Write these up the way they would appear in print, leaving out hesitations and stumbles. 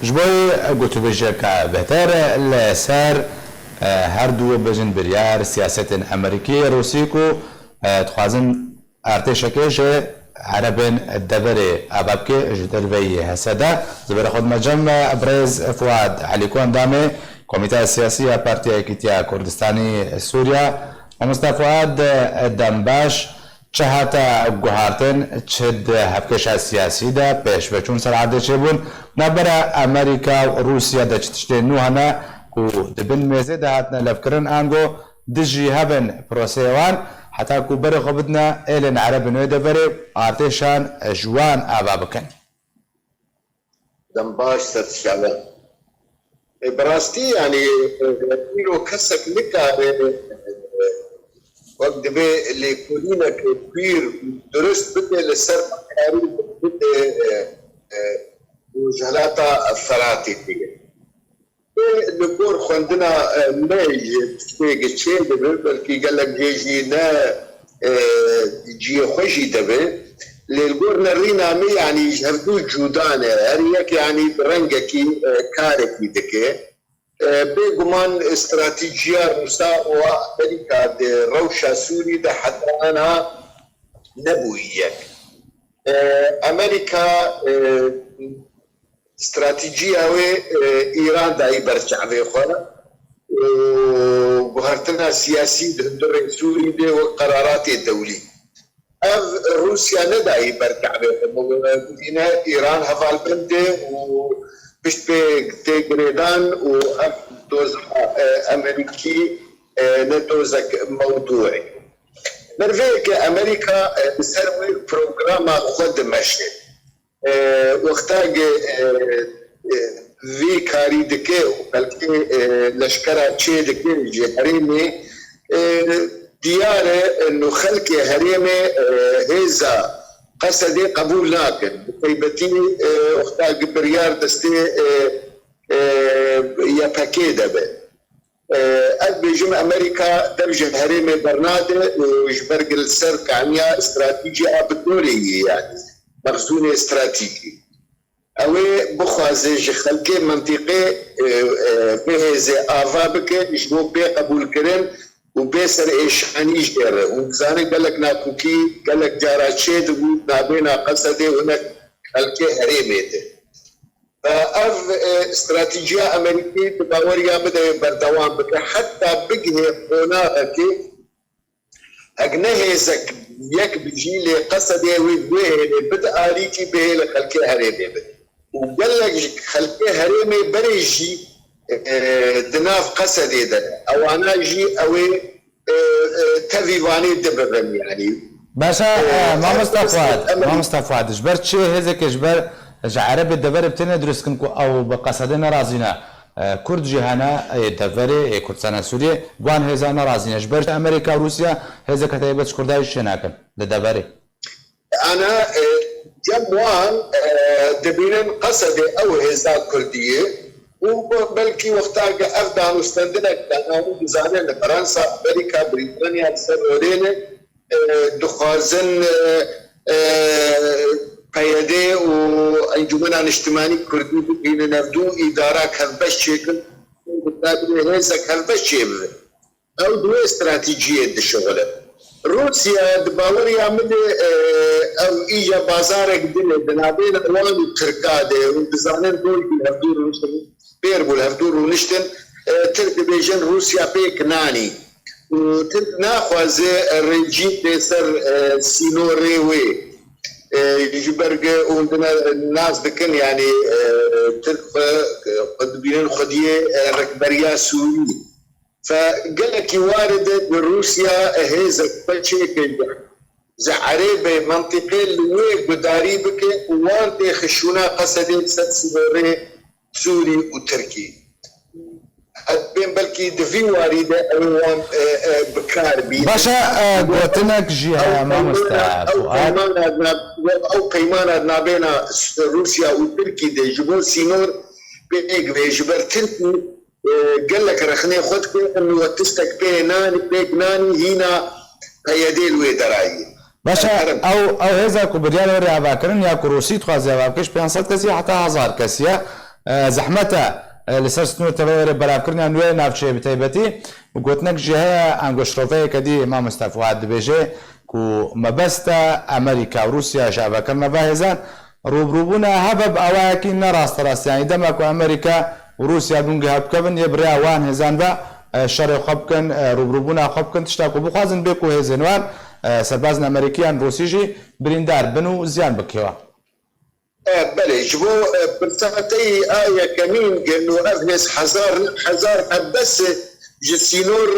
جبوی گوتو بجکا بهتر لسر هر دو بجن بریار سیاست امریکی روسی کو تخوازن ارتشکش عربن الدبري أبابكي جدربي هسدا زبر خود مجمع أبرز فؤاد عليكون دامي كوميتة السياسية بارتيا كيتيا كردستاني سوريا ومصطفى فؤاد دمباش شهاتا جوهارتن تشد هفكش السياسي دا بيش بچون سرعة شبون نبرا أمريكا وروسيا دا تشتين نوهنا كو دبن ميزي دا هاتنا لفكرن آنغو دجي هبن بروسيوان حتى كو بري خبدنا إلين عرب نويدا بري ارتشان جوان أبابكن دمباش سرشالا براستي يعني لو كسك لك وقت دبي اللي كلنا كبير درست بدي للسر مكاري بدي وجهلاتا الثلاثي دي نقول خندنا ماي تفيق شيء دبي بلكي قال لك جينا جي خوشي دبي للقرن رينا مي يعني يجهردو جودانه هريك يعني برنجكي كاركي دكي بيقمان استراتيجية روسا وأمريكا دي روشا سوري ده حتى أنا نبويك أمريكا استراتيجية إيران دا يبرجع بيخونا وبهرتنا سياسي ده سوري ده وقرارات الدولي روسيا ندى يبرجع بيخونا إيران هفال بنده بشت تجريدان ودوز أمريكي ندوزك موضوعي نرويج أمريكا بسروي برنامج خود ماشي وقتاج في كاري دكيو بلكي لشكرة تشي دكيو جهريمي ديارة إنه خلق هريمي هذا قصدي قبول لكن بطيبتي اختار بريار دستي يا باكيدا به بيجم امريكا درجه هريمه برناده وجبرق السر كعنيا استراتيجيه بالدوريه يعني مخزونه استراتيجي اوي بخوازي خلقي منطقه بهزي افابك جنو بي قبول كرن وبيسر ايش انيش غير وزاني قال لك ناكوكي قال لك جاراتشيد ونابينا قصدي هناك خلقي هريمته فاف استراتيجيه امريكيه تباوريا بدا بردوام بك حتى بقه هناك اجنه زك يك بيجي لي قصدي وين بدا اريكي به لخلقي هريمه وقال لك خلقي هريمه بريجي دناف قصدي ده او انا جي او تفيفاني دبرم يعني باشا ما مصطفى جبرت شيء هذاك جبر عرب الدبر بتنا درسكنكو او بقصدنا رازينا كرد جهانا دبري كردستان سوريا وان هزانا رازينا جبرت امريكا وروسيا هذاك تايبت كرداي شناكن دبري انا جموان دبيرن قصدي او هزا كرديه وبلكي وقتها افضل مستندنا كانوا بزانين فرنسا امريكا بريطانيا سرورين دخازن قيادي وانجمن اجتماعي كردي بين نبدو اداره كربش شكل بالتالي هذا كربش شيء او دو استراتيجيه الشغل روسيا دباور يعمل او ايجا بازارك دنابين روان تركاده وبزانين دول بيهدور بيربول هفدور ونشتن ترك بيجن روسيا بيك ناني وترك ناخذ الرجيم بيسر سينوريوي يجبرق وندنا الناس بكن يعني ترك قد بينن خديه ركبريا سوري فقال لك وارد روسيا هذا بشيء كده زعريبه منطقه اللي بداري بك وارد خشونا قصدي سوري سوري وتركي بين بلكي دفي واردة أوان بكار بي باشا قوتنك جهة ما مستعب أو قيمانا نابينا روسيا وتركي دي جبون سينور بيك بيجبر تركي قال لك رخني خدك انه تستك بيك ناني هنا هيدي الويدراي باشا او هذا كبريال وري اباكرن يا كروسي تخازي اباكش 500 كسي حتى 1000 كسي زحمته لسر سنور تغير براكرنا نوي نافشي بتيبتي وقلتنك جهة انقشروفية كدي ما مستفوات بيجي كو مبستا امريكا وروسيا شعبا مباهزان روبروبونا هبب اواكي نراست راست يعني دمكو امريكا وروسيا بونجي هبكبن يبريا وان هزان با شر خبكن روبروبونا خبكن تشتاكو بخازن بيكو هزنوان سربازن امريكيان روسيجي بريندار بنو زيان بكيوا بله جبو برتقتي آية كمين قالوا أفنس حزار بس جسينور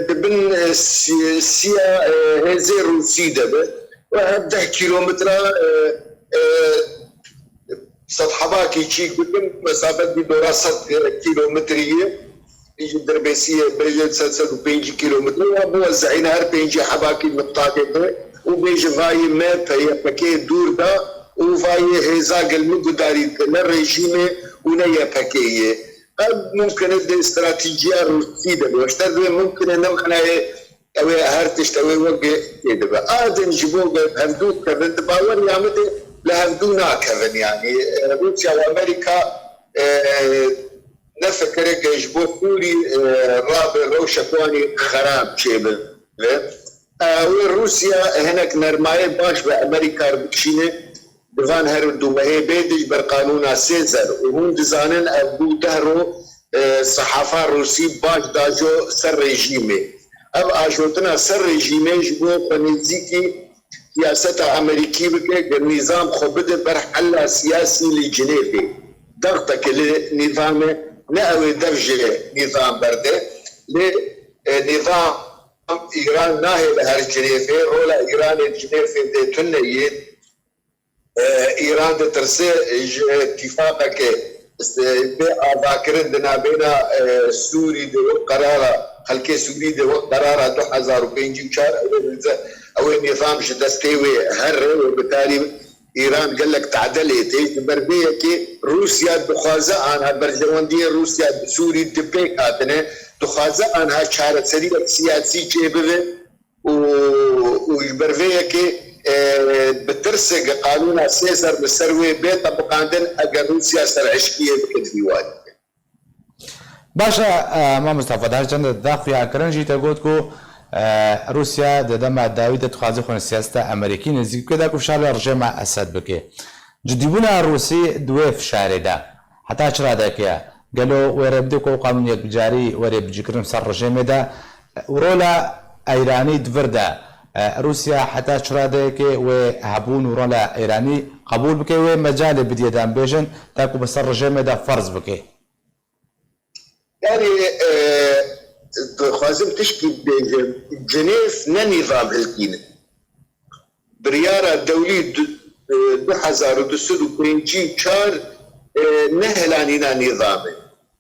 ببن سيا هزير روسي دبه وهبده كيلومتر صدحباكي شي قدام مسافة دي دراسة كيلومترية يجي دربيسية بريجة 5 كيلومتر وموزعين هر بيجي حباكي مطاقة وبيجي غاية ماب هي بكي دور دا وفاي هزاق المقداري للرجيم ونيا بكيه ممكن الدي استراتيجية روسية واشتغل ممكن انه احنا او هرتش توي وقع كده ادن جبوق هندوك كفن باور يعمل لهندونا كفن يعني روسيا وامريكا نفكر كجبو سوري رابع روشكواني خراب شيء وروسيا هناك نرماي باش بامريكا بكشينه دفان هردو مهي بيدج برقانونا سيزر وهم دزانن ابو دهرو صحافة روسي باش داجو سر ريجيمي اب اجوتنا سر ريجيمي جبو فنزيكي سياسة امريكي بكي النظام خبد برحلة سياسي لجنيفي ضغطك لنظام نأوي درجة نظام برده لنظام ايران ناهي لهر جنيفي رولا ايران الجنيفي دي تنيين ايران ترسي اتفاقك باكرين دنا بين سوري دي قرار خلكي سوري دي قرار 2005 او النظام شدستوي هر وبالتالي ايران قال لك تعدلت بربيه كي روسيا دخازه انها برجوانديه روسيا سوري دبيك اتنه دخازه انها شارت سريه سياسي جيبه وبربيه كي بترسق قانون سيسر بالسروي بيت بقاندن اگر روسيا سرعشكيه بكتفي واد باشا ما مصطفى دار چند داخل کرنجی تگوت روسيا دما داوود تخازي خون سياسة امريكي نزيك كده كفشار رجمع اسد بكي جديبونا الروسي دويف شاردا حتى شرا داكيا قالوا ويربدكو قانون يك جاري وريب جكرم سر رجيم ده ورولا ايراني دفردا روسيا حتى شرا داكي وهبون ورولا ايراني قبول بكي ومجال بديدان بيجن تاكو بسر رجيم ده فرض بكي يعني خوازم تشكي جنيف نظام هلكينه بريارة دولي 2024 نهلانينا نظامه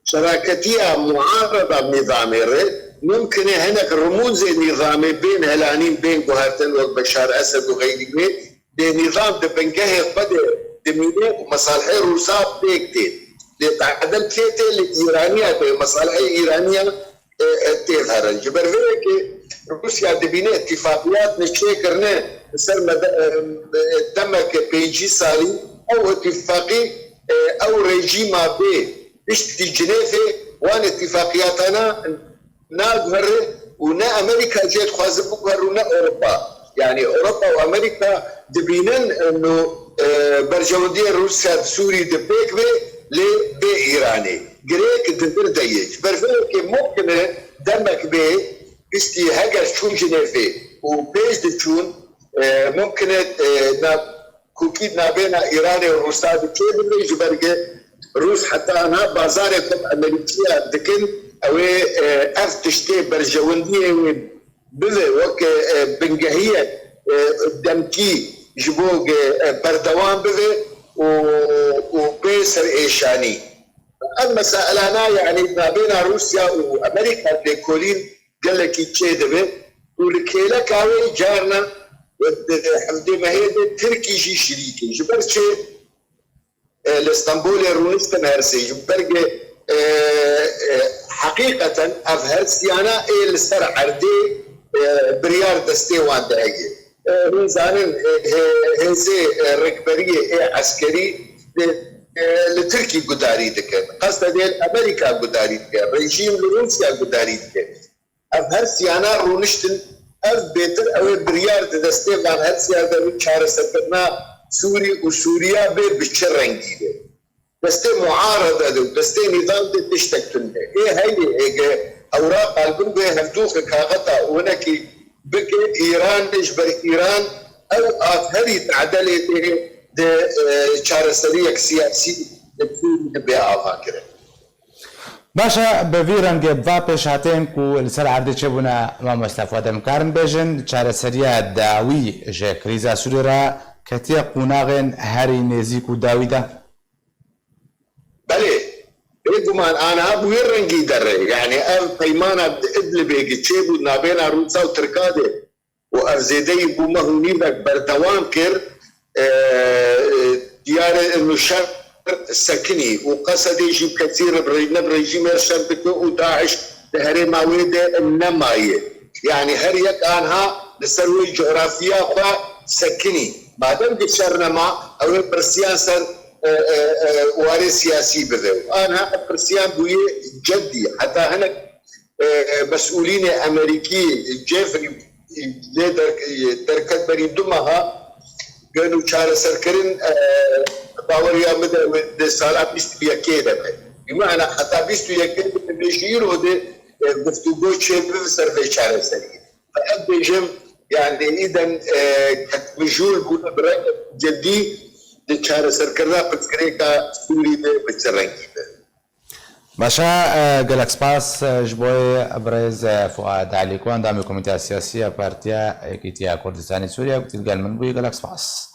شراكتية معارضة بنظامه ممكن هناك رموز نظامه بين هلانين بين قهرتن وبشار أسد وغيره بنظام دبنجاه قدر دمينه ومصالح روسا بيكتين لتعدل كيتي لإيرانيا بمصالح إيرانيا تظهر الجبر فيك روسيا دبينه اتفاقيات نشي كرنا سر دمك بيجي سالي او اتفاقي او ريجيم بي بشتي جنيفي وان اتفاقياتنا ناظهر ونا امريكا جيت خوازبوكر ونا اوروبا يعني اوروبا وامريكا دبينن انه برجوديه روسيا سوري دبيك بي ايراني جريك دبر دايج برفيك ممكن دمك بي بستي هاجر شون جنيفي وبيج دشون ممكن كوكيد بين ايران وروسيا بكيف بيجي برجع روس حتى انا بازاركم امريكيه دكن او اف تشتي برجونديه بذ وك بنجهيه دمكي جبوق بردوان بذ وبيسر ايشاني اما سالنا يعني ما بين روسيا وامريكا ديكولين قال لك يتشيدبه ولكيلا كاوي جارنا حمدي مهيد تركي جي شريكي جبرتشي الاسطنبول رونستن هرسي جبرجي حقيقة افهرسيانا السر عردي بريار دستي وان داقي ميزانن هزي ركبرية عسكري لتركي قداري دكن قصد ديال امريكا قداري دكن ريجيم لروسيا قداري دكن اف هرسيانا رونشتن اف بيتر او بريار دستي فان هرسيا دا چار سرنا سوري وسوريا بشرنگي دستي معارضه دستي نظام تشتكتن ايه هي اوراق البنبه هفتوخ كاغتا ونكي بك ايران اجبر ايران او اثري تعدلت de çareseriye siyasi به آقا کرد. باشا بویرنگ و پیش هاتیم کو لسر عرض چبونا ما مستفاده مکارن بیجن چارەسەریە داوی ژێ کریزا سووری را کەتێ قوناغێن هەری نێزیک و داویدا بله بێگومان ئانها بوێ ڕەنگی دەڕێ یعنی ئەو پەیمانە ئیدلبێکی چێبوو نابێنە رووسا و ترکادێ و ئەرزێدەی بوومە هونیبەک بەردەوام کرد ديار انه شر سكني وقصد يجيب كثير بريجيم ارشد وداعش تهري ماويده النمايه يعني هريك انها لسروي جغرافيا سكني بعدين قشرنا او برسياسه واري سياسي بذو انا برسيان بوي جدي حتى هنا مسؤولين امريكي جيفري دركت بريدمها قالوا چاره سرکرین باوریا مده سالات 21 دبه بمعنى حتى 21 بيشير وده گفتگو چه به صرف چاره سری فقط بيجم يعني اذا كتمجول بوده برای جدي چاره سرکرنا پتکریکا سوری به بچرنگی باشا گلک سپاس جبوی ابرز فؤاد علیکو اندام کمیته سیاسی پارتیا یکیتیا کردستانی سوریا گفتید گل من بوی گلک سپاس